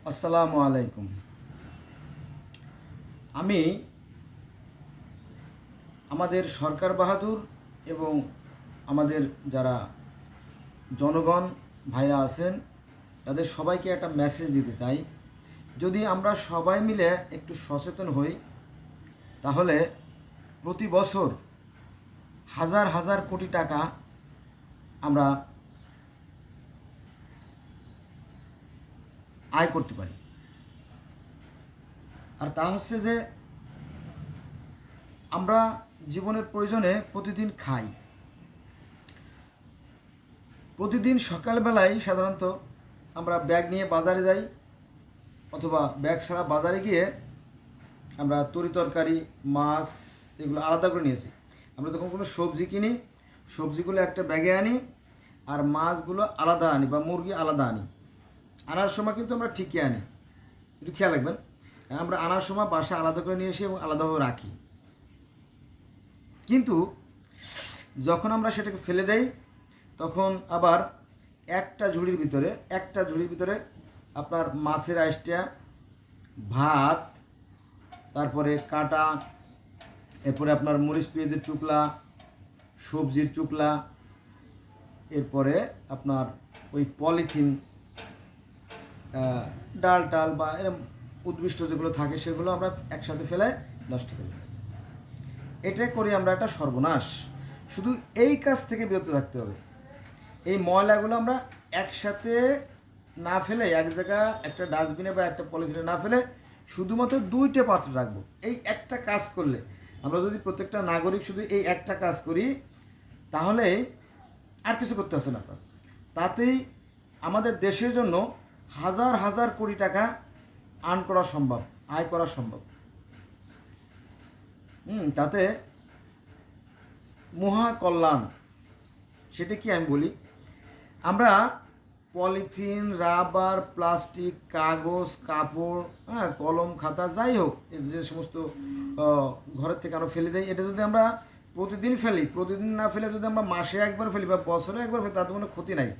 আসসালামু আলাইকুম। আমি আমাদের সরকার বাহাদুর এবং আমাদের যারা জনগণ ভাইরা আছেন তাদের সবাইকে একটা মেসেজ দিতে চাই। যদি আমরা সবাই মিলে একটু সচেতন হই তাহলে প্রতি বছর হাজার হাজার কোটি টাকা আমরা আয় করতে পারি। আর তা হচ্ছে যে আমরা জীবনের প্রয়োজনে প্রতিদিন খাই। প্রতিদিন সকালবেলায় সাধারণত আমরা ব্যাগ নিয়ে বাজারে যাই, অথবা ব্যাগ ছাড়া বাজারে গিয়ে আমরা তরিতরকারি মাছ এগুলো আলাদা করে নিয়েছি। আমরা যখন কোনো সবজি কিনি, সবজিগুলো একটা ব্যাগে আনি, আর মাছগুলো আলাদা আনি বা মুরগি আলাদা আনি। আনার সময় কিন্তু আমরা ঠিকই আনি, একটু খেয়াল রাখবেন। আমরা আনার সময় বাসা আলাদা করে নিয়ে এসে এবং আলাদাভাবে রাখি, কিন্তু যখন আমরা সেটাকে ফেলে দেই তখন আবার একটা ঝুড়ির ভিতরে আপনার মাছের আইসটা, ভাত, তারপরে কাটা, এরপরে আপনার মরিচ পেঁয়াজের টুকলা, সবজির টুকলা, এরপরে আপনার ওই পলিথিন, ডাল টাল বা এরকম উদ্ভিষ্ট যেগুলো থাকে সেগুলো আমরা একসাথে ফেলে নষ্ট করে ফেলি। এটা করি আমরা একটা সর্বনাশ। শুধু এই কাজ থেকে বিরত থাকতে হবে। এই ময়লাগুলো আমরা একসাথে না ফেলে এক জায়গায় একটা ডাস্টবিনে বা একটা পলিথিনে না ফেলে শুধুমাত্র দুইটা পাত্র রাখবো। এই একটা কাজ করলে, আমরা যদি প্রত্যেকটা নাগরিক শুধু এই একটা কাজ করি, তাহলে আর কিছু করতে হচ্ছে না আপনার। তাতেই আমাদের দেশের জন্য হাজার হাজার কোটি টাকা আয় করা সম্ভব। তাতে মহা কল্যাণ। সেটা কি আমি বলি, আমরা পলিথিন, রাবার, প্লাস্টিক, কাগজ, কাপড়, কলম, খাতা, যাই হোক, যে সমস্ত ঘরের থেকে আমরা ফেলে দিই, এটা যদি আমরা প্রতিদিন ফেলি, প্রতিদিন না ফেলে যদি আমরা মাসে একবার ফেলি বা বছরে একবার ফেলি, তাতে কোনো ক্ষতি নাই।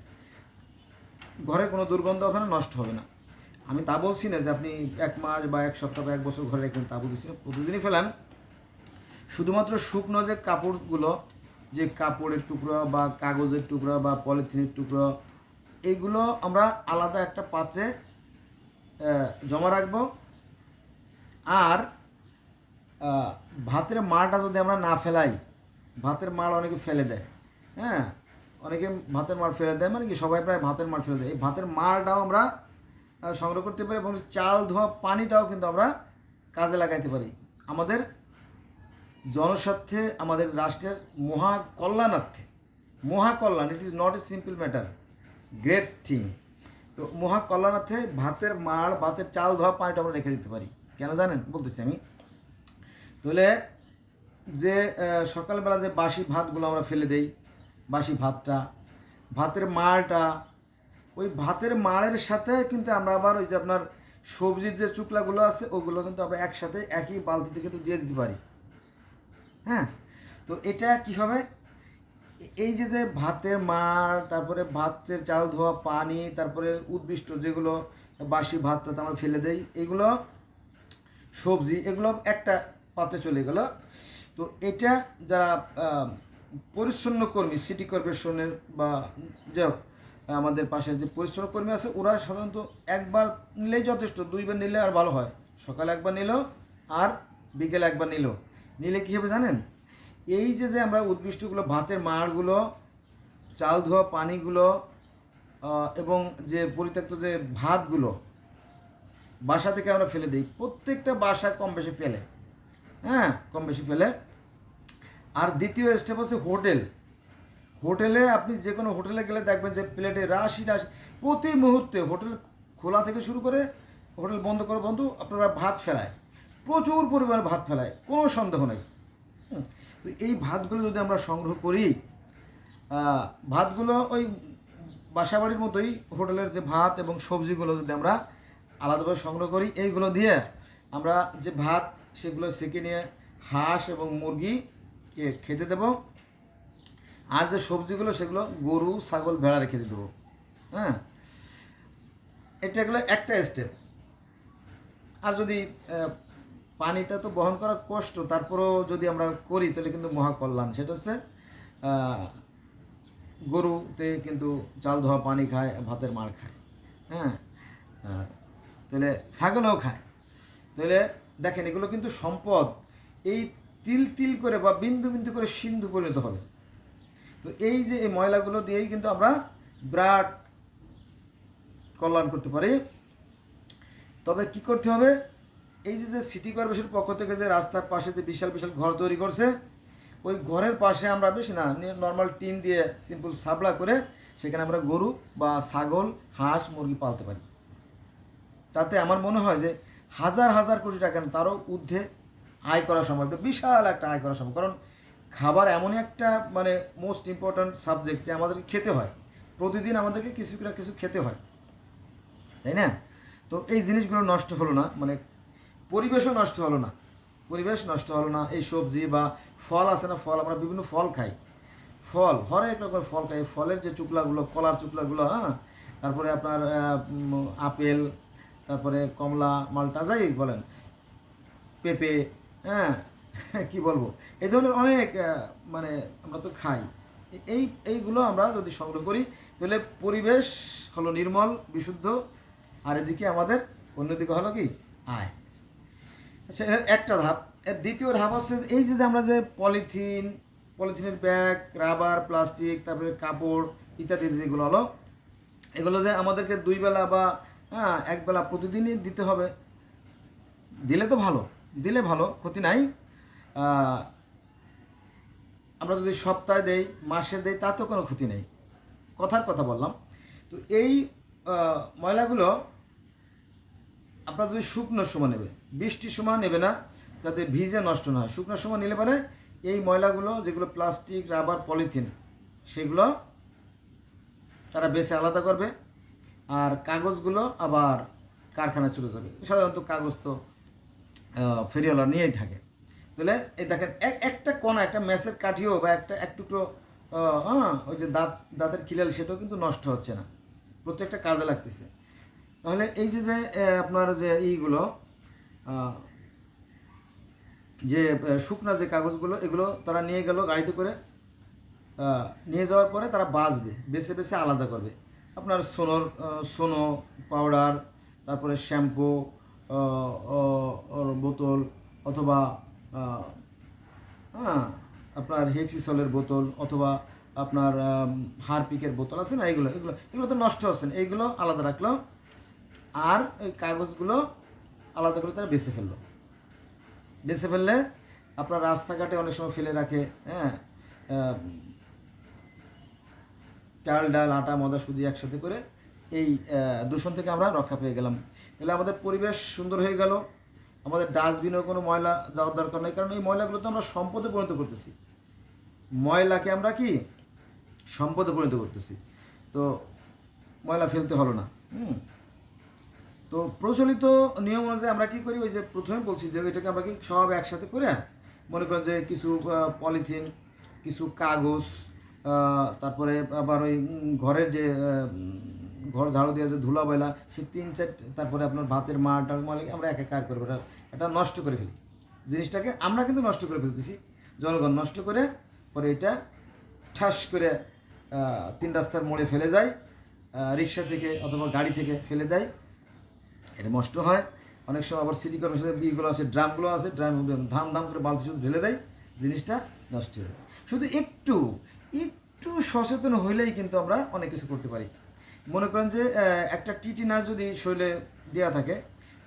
ঘরে কোনো দুর্গন্ধ হবে না, নষ্ট হবে না। আমি তা বলছি না যে আপনি এক মাস বা এক সপ্তাহ বা এক বছর ঘরে রেখেন, তা বলছি না। প্রতিদিনই ফেলান। শুধুমাত্র শুকনো যে কাপড়গুলো, যে কাপড়ের টুকরো বা কাগজের টুকরো বা পলিথিনের টুকরো, এইগুলো আমরা আলাদা একটা পাত্রে জমা রাখবো। আর ভাতের মাড়টা যদি আমরা না ফেলাই, ভাতের মাড় অনেকে ফেলে দেয়, হ্যাঁ, অনেকে ভাতের মাড় ফেলে দেয়, মানে কি সবাই প্রায় ভাতের মাড় ফেলে দেয়। এই ভাতের মাড়টাও আমরা সংগ্রহ করতে পারি, এবং চাল ধোয়া পানিটাও কিন্তু আমরা কাজে লাগাইতে পারি আমাদের জনস্বার্থে, আমাদের রাষ্ট্রের মহাকল্যাণ। It is not a simple matter, great thing. তো মহাকল্যাণার্থে ভাতের মাড়, ভাতের চাল ধোয়া পানিটা আমরা রেখে দিতে পারি। কেন জানেন? বলতেছি আমি। তাহলে যে সকালবেলা যে বাসি ভাতগুলো আমরা ফেলে দেই, বাসি ভাতটা, ভাতের মাড়টা, ওই ভাতের মাড়ের সাথে কিন্তু আমরা আবার ওই যে আপনার সবজির যে চুকলাগুলো আছে ওগুলো কিন্তু আমরা একসাথে একই বালতিতে কিন্তু দিয়ে দিতে পারি। হ্যাঁ, তো এটা কি হবে, এই যে যে ভাতের মাড়, তারপরে ভাতের চাল ধোয়া পানি, তারপরে উদ্ভিষ্ট যেগুলো বাসি ভাতটাতে আমরা ফেলে দেই, এগুলো সবজি, এগুলো একটা পাত্রে চলে গেল। তো এটা যারা পরিচ্ছন্ন কর্মী, সিটি কর্পোরেশনের বা যে আমাদের পাশে যে পরিচ্ছন্ন কর্মী আছে, ওরা সাধারণত একবার নিলেই যথেষ্ট, দুইবার নিলে আর ভালো হয়। সকালে একবার নিল আর বিকেলে একবার নিলে কী হবে জানেন? এই যে যে আমরা উদ্ভিষ্টগুলো, ভাতের মাড়গুলো, চাল ধোয়া পানিগুলো, এবং যে পরিত্যক্ত যে ভাতগুলো বাসা থেকে আমরা ফেলে দিই, প্রত্যেকটা বাসা কম বেশি ফেলে, কম বেশি ফেলে। আর দ্বিতীয় স্টেপ হচ্ছে হোটেলে আপনি যে কোনো হোটেলে গেলে দেখবেন যে প্লেটে রাশি প্রতি মুহূর্তে, হোটেল খোলা থেকে শুরু করে হোটেল বন্ধ করে আপনারা ভাত ফেলায়, প্রচুর পরিমাণে ভাত ফেলায়, কোনো সন্দেহ নেই। তো এই ভাতগুলো যদি আমরা সংগ্রহ করি, ভাতগুলো ওই বাসাবাড়ির মতোই হোটেলের যে ভাত এবং সবজিগুলো যদি আমরা আলাদাভাবে সংগ্রহ করি, এইগুলো দিয়ে আমরা যে ভাত সেগুলো সেকে নিয়ে হাঁস এবং মুরগিকে খেতে দেব, আর যে সবজিগুলো সেগুলো গরু, ছাগল, ভেড়া রেখে দেবো। এটা হলো একটা স্টেপ। আর যদি পানিটা তো বহন করা কষ্ট, তারপরেও যদি আমরা করি তাহলে কিন্তু মহাকল্যাণ। সেটা হচ্ছে গরুতে কিন্তু চাল ধোয়া পানি খায়, ভাতের মাড় খায়, হ্যাঁ, তাহলে ছাগলও খায়। তাহলে দেখেন এগুলো কিন্তু সম্পদ এই তিল তিল করে বা বিন্দু বিন্দু করে সিন্ধু পরিণত হবে। তো এই যে এই ময়লাগুলো দিয়েই কিন্তু আমরা বিরাট কল্যাণ করতে পারি। তবে কি করতে হবে, এই যে সিটি কর্পোরেশনের পক্ষ থেকে যে রাস্তার পাশে যে বিশাল বিশাল ঘর তৈরি করছে, ওই ঘরের পাশে আমরা বেশি না নর্মাল টিন দিয়ে সিম্পল সাবলা করে সেখানে আমরা গরু বা ছাগল, হাঁস, মুরগি পালতে পারি। তাতে আমার মনে হয় যে হাজার হাজার কোটি টাকা তারও ঊর্ধ্বে আয় করা সম্ভব, বিশাল একটা আয় করা সম্ভব। কারণ খাবার এমনই একটা মানে মোস্ট ইম্পর্ট্যান্ট সাবজেক্ট যে আমাদেরকে খেতে হয়, প্রতিদিন আমাদেরকে কিছু না কিছু খেতে হয়, তাই না? তো এই জিনিসগুলো নষ্ট হলো না, মানে পরিবেশও নষ্ট হলো না, পরিবেশ নষ্ট হলো না। এই সবজি বা ফল আছে না, ফল আমরা বিভিন্ন ফল খাই, ফল হরেক রকমের ফল খাই, ফলের যে চুকলাগুলো, কলার চুকলাগুলো, হ্যাঁ, তারপরে আপনার আপেল, তারপরে কমলা, মালটা, যাই বলেন, পেঁপে, হ্যাঁ, কি বলবো, এই ধরনের অনেক মানে আমরা তো খাই। এইগুলো আমরা যদি সংগ্রহ করি তাহলে পরিবেশ হলো নির্মল, বিশুদ্ধ, আর এদিকে আমাদের অন্যদিকে হলো কি আয়। আচ্ছা, একটা ধাপ। এর দ্বিতীয় ধাপ হচ্ছে এই যে আমরা যে পলিথিনের ব্যাগ, রাবার, প্লাস্টিক, তারপরে কাপড় ইত্যাদি যেগুলো হলো, এগুলো যে আমাদেরকে 2 বেলা বা 1 বেলা প্রতিদিনই দিতে হবে। দিলে তো ভালো, দিলে ভালো, ক্ষতি নাই। আমরা যদি সপ্তাহে দেই, মাসে দেই, তাতেও কোনো ক্ষতি নেই, কথার কথা বললাম। তো এই ময়লাগুলো আপনারা যদি শুকনোর সময় নেবে, বৃষ্টির সময় নেবে না, যাতে ভিজে নষ্ট না হয়। শুকনোর সময় নিলে পরে এই ময়লাগুলো যেগুলো প্লাস্টিক, রাবার, পলিথিন, সেগুলো তারা বেছে আলাদা করবে, আর কাগজগুলো আবার কারখানায় চলে যাবে। সাধারণত কাগজ তো ফেরিওয়ালা নিয়েই থাকে। তাহলে এই দেখেন একটা কোনা, একটা ম্যাচের কাঠিও বা এক টুকরো ওই যে দাঁতের খিলাল, সেটাও কিন্তু নষ্ট হচ্ছে না, প্রত্যেকটা কাজে লাগতেছে। তাহলে এই যে আপনার যে এইগুলো যে শুকনা যে কাগজগুলো, এগুলো তারা নিয়ে গেল গাড়িতে করে, নিয়ে যাওয়ার পরে তারা বেছে বেছে আলাদা করবে। আপনার সোনো পাউডার, তারপরে শ্যাম্পু বোতল, অথবা আপনার হেক্সিসলের বোতল, অথবা আপনার হারপিকের বোতল আছে না, এগুলো এগুলো এগুলো তো নষ্ট হচ্ছে না, এইগুলো আলাদা রাখলো, আর এই কাগজগুলো আলাদা করে তারা বেছে ফেললে আপনার রাস্তাঘাটে অনেক সময় ফেলে রাখে, হ্যাঁ, চাল, ডাল, আটা, ময়দা, সুজি একসাথে করে, এই দূষণ থেকে আমরা রক্ষা পেয়ে গেলাম। তাহলে আমাদের পরিবেশ সুন্দর হয়ে গেল, আমাদের ডাস্টবিনেও কোনো ময়লা যাওয়ার দরকার নেই। কারণ এই ময়লাগুলো তো আমরা সম্পদে পরিণত করতেছি, ময়লাকে আমরা কি সম্পদে পরিণত করতেছি, তো ময়লা ফেলতে হলো না। তো প্রচলিত নিয়ম অনুযায়ী আমরা কি করি, ওই যে প্রথমে বলছি যে এটাকে আমরা কি সব একসাথে করে, মনে করেন যে কিছু পলিথিন, কিছু কাগজ, তারপরে আবার ওই ঘরের যে ঘর ঝাড়ু দিয়ে যে ধুলা বয়লা, সে 3-4, তারপরে আপনার ভাতের মাড় আমরা এক কার করবো, এটা নষ্ট করে ফেলি। জিনিসটাকে আমরা কিন্তু নষ্ট করে ফেলতেছি, জনগণ নষ্ট করে পরে এটা ঠাস করে 3 রাস্তার মোড়ে ফেলে যায়, রিক্সা থেকে অথবা গাড়ি থেকে ফেলে দেয়, এটা নষ্ট হয়। অনেক সময় আবার সিটি কর্পোরেশনের ইগুলো আছে, ড্রামগুলো আছে, ড্রাম ধাম ধাম করে বালতি শুধু ঢেলে দেয়, জিনিসটা নষ্ট হয়ে যায়। শুধু একটু সচেতন হইলেই কিন্তু আমরা অনেক কিছু করতে পারি। মনে করেন যে একটা টিটিনাস যদি শরীরে দেওয়া থাকে,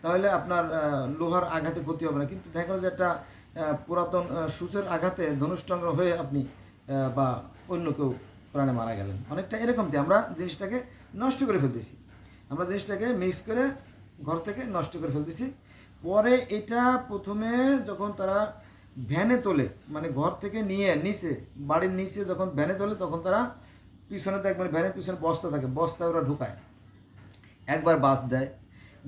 তাহলে আপনার লোহার আঘাতে ক্ষতি হবে না, কিন্তু দেখা গেল যে একটা পুরাতন সূচের আঘাতে ধনুষ্টঙ্গ হয়ে আপনি বা অন্য কেউ প্রাণে মারা গেলেন। অনেকটা এরকমটি আমরা জিনিসটাকে নষ্ট করে ফেলতেছি, আমরা জিনিসটাকে মিক্স করে ঘর থেকে নষ্ট করে ফেলতেছি। পরে এটা প্রথমে যখন তারা ভ্যানে তোলে, মানে ঘর থেকে নিয়ে নিচে, বাড়ির নিচে যখন ভ্যানে তোলে, তখন তারা পিছনে দেখবেন ভ্যানের পিছনে বস্তা থাকে, বস্তায় ওরা ঢুকায়, একবার বাস দেয়,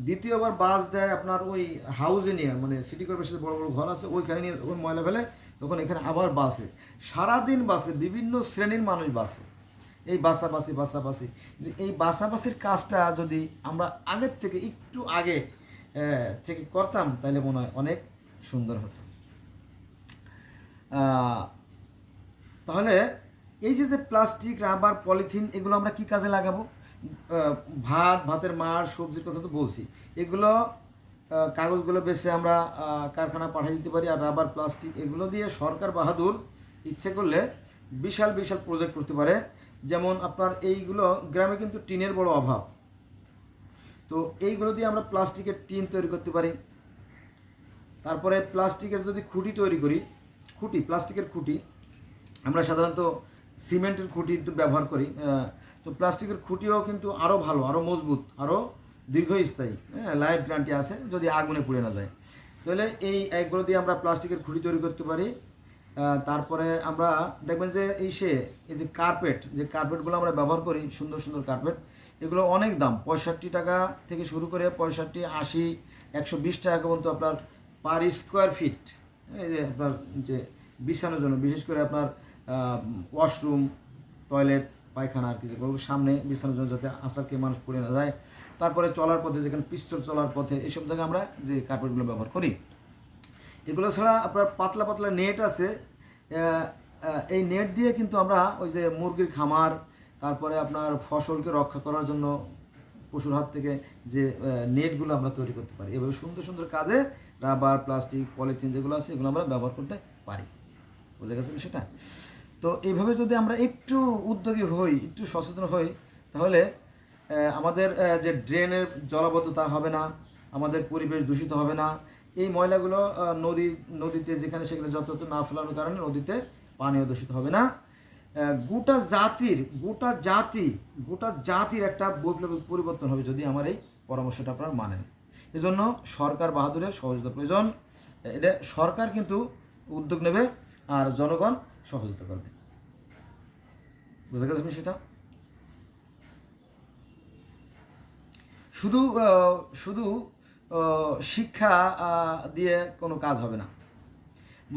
দ্বিতীয়বার বাস দেয় আপনার ওই হাউজে নিয়ে, মানে সিটি কর্পোরেশনের বড় বড় ঘর আছে, ওইখানে নিয়ে ওই ময়লা ফেলে, তখন এখানে আবার বাসে, সারাদিন বাসে, বিভিন্ন শ্রেণীর মানুষ বাসে, এই বাসাবাসি। এই বাসাবাসির কাজটা যদি আমরা আগের থেকে একটু আগে থেকে করতাম তাহলে মনে হয় অনেক সুন্দর হতো। তাহলে এই যে প্লাস্টিক, রাবার, পলিথিন এগুলো আমরা কি কাজে লাগাবো? ভাতের মাড়, সবজির কথা তো বলছি, এগুলো কাগজগুলো বেছে আমরা কারখানা পাঠিয়ে দিতে পারি। আর রাবার, প্লাস্টিক এগুলো দিয়ে সরকার বাহাদুর ইচ্ছে করলে বিশাল বিশাল প্রজেক্ট করতে পারে। যেমন আপনার এইগুলো গ্রামে কিন্তু টিনের বড় অভাব, তো এইগুলো দিয়ে আমরা প্লাস্টিকের টিন তৈরি করতে পারি। তারপরে প্লাস্টিকের যদি খুঁটি তৈরি করি, প্লাস্টিকের খুঁটি আমরা সাধারণত সিমেন্টের খুঁটি ব্যবহার করি, তো প্লাস্টিকের খুঁটিও কিন্তু আরও ভালো, আরও মজবুত, আরও দীর্ঘস্থায়ী, লাইফ গ্যারান্টি আছে যদি আগুনে পুড়ে না যায়। তাহলে এইগুলো দিয়ে আমরা প্লাস্টিকের খুঁটি তৈরি করতে পারি। তারপরে আমরা দেখবেন যে এই যে কার্পেটগুলো আমরা ব্যবহার করি, সুন্দর সুন্দর কার্পেট, এগুলো অনেক দাম, 65 টাকা থেকে শুরু করে 65, 80, 120 টাকা পর্যন্ত আপনার পার স্কোয়ার ফিট। এই যে আপনার যে বিছানোর জন্য, বিশেষ করে আপনার ওয়াশরুম, টয়লেট, পায়খানা আর কি, যেগুলো সামনে বিছানোর জন্য যাতে আসার খেয়ে মানুষ পড়ে না যায়। তারপরে চলার পথে, যেখানে পিস্তল চলার পথে, এইসব জায়গায় আমরা যে কার্পেটগুলো ব্যবহার করি। এগুলো ছাড়া আপনার পাতলা পাতলা নেট আছে, এই নেট দিয়ে কিন্তু আমরা ওই যে মুরগির খামার, তারপরে আপনার ফসলকে রক্ষা করার জন্য পশুর হাত থেকে যে নেটগুলো আমরা তৈরি করতে পারি। এভাবে সুন্দর সুন্দর কাজে রাবার, প্লাস্টিক, পলিথিন যেগুলো আছে এগুলো আমরা ব্যবহার করতে পারি। বুঝে গেছে বিষয়টা? তো এইভাবে যদি আমরা একটু উদ্যোগী হই, একটু সচেতন হই, তাহলে আমাদের যে ড্রেনের জলাবদ্ধতা হবে না, আমাদের পরিবেশ দূষিত হবে না। এই ময়লাগুলো নদীতে যেখানে সেখানে যত না ফেলানোর কারণে নদীতে পানিও দূষিত হবে না। গোটা জাতির একটা বৈপ্লবিক পরিবর্তন হবে যদি আমার এই পরামর্শটা আপনারা মানেন। এজন্য সরকার বাহাদুরের সহযোগিতা প্রয়োজন। এটা সরকার কিন্তু উদ্যোগ নেবে আর জনগণ সহযোগিতা করবে। বুঝতে গেছেন সেটা? শুধু শিক্ষা দিয়ে কোনো কাজ হবে না।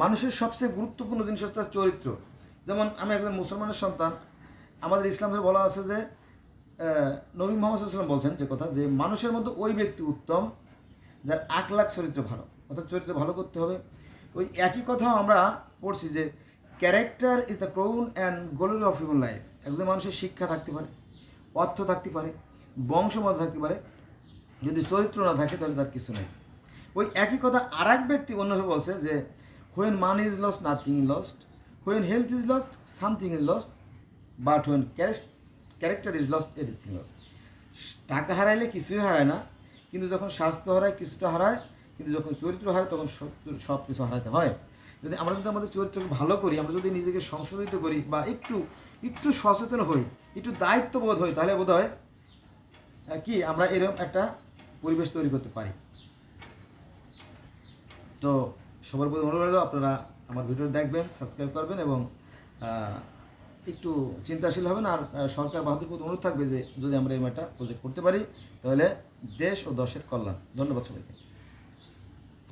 মানুষের সবচেয়ে গুরুত্বপূর্ণ জিনিস হচ্ছে তার চরিত্র। যেমন আমি একজন মুসলমানের সন্তান, আমাদের ইসলামে বলা আছে যে নবী মুহাম্মদ সাল্লাল্লাহু আলাইহি ওয়াসাল্লাম বলছেন যে কথা, যে মানুষের মধ্যে ওই ব্যক্তি উত্তম যার আখলাক, চরিত্র ভালো, অর্থাৎ চরিত্র ভালো করতে হবে। ওই একই কথাও আমরা পড়ছি যে character is the crown and glory of human life. একজন মানুষের শিক্ষা থাকতে পারে, অর্থ থাকতে পারে, বংশমত থাকতে পারে, যদি চরিত্র না থাকে তাহলে তার কিছু নেই। ওই একই কথা আর এক ব্যক্তি অন্যভাবে বলছে যে when money is lost nothing is lost, when health is lost something is lost, but when character is lost everything lost. টাকা হারাইলে কিছুই হারায় না, কিন্তু যখন স্বাস্থ্য হারায় কিছুটা হারায়, কিন্তু যখন চরিত্র হারায় তখন সব কিছু হারাতে হয়। যদি আমরা আমাদের চরিত্রকে ভালো করি, আমরা যদি নিজেকে সংশোধিত করি বা একটু সচেতন হই, একটু দায়িত্ববোধ হই, তাহলে বোধ হয় কি আমরা এরকম একটা পরিবেশ তৈরি করতে পারি। তো সবার প্রতি অনুরোধ রইল, আপনারা আমার ভিডিও দেখবেন, সাবস্ক্রাইব করবেন এবং একটু চিন্তাশীল হবেন। আর সরকার বাহাদুর প্রতি অনুরোধ থাকবে যে যদি আমরা এরকম একটা প্রজেক্ট করতে পারি তাহলে দেশ ও দশের কল্যাণ। ধন্যবাদ সবাইকে।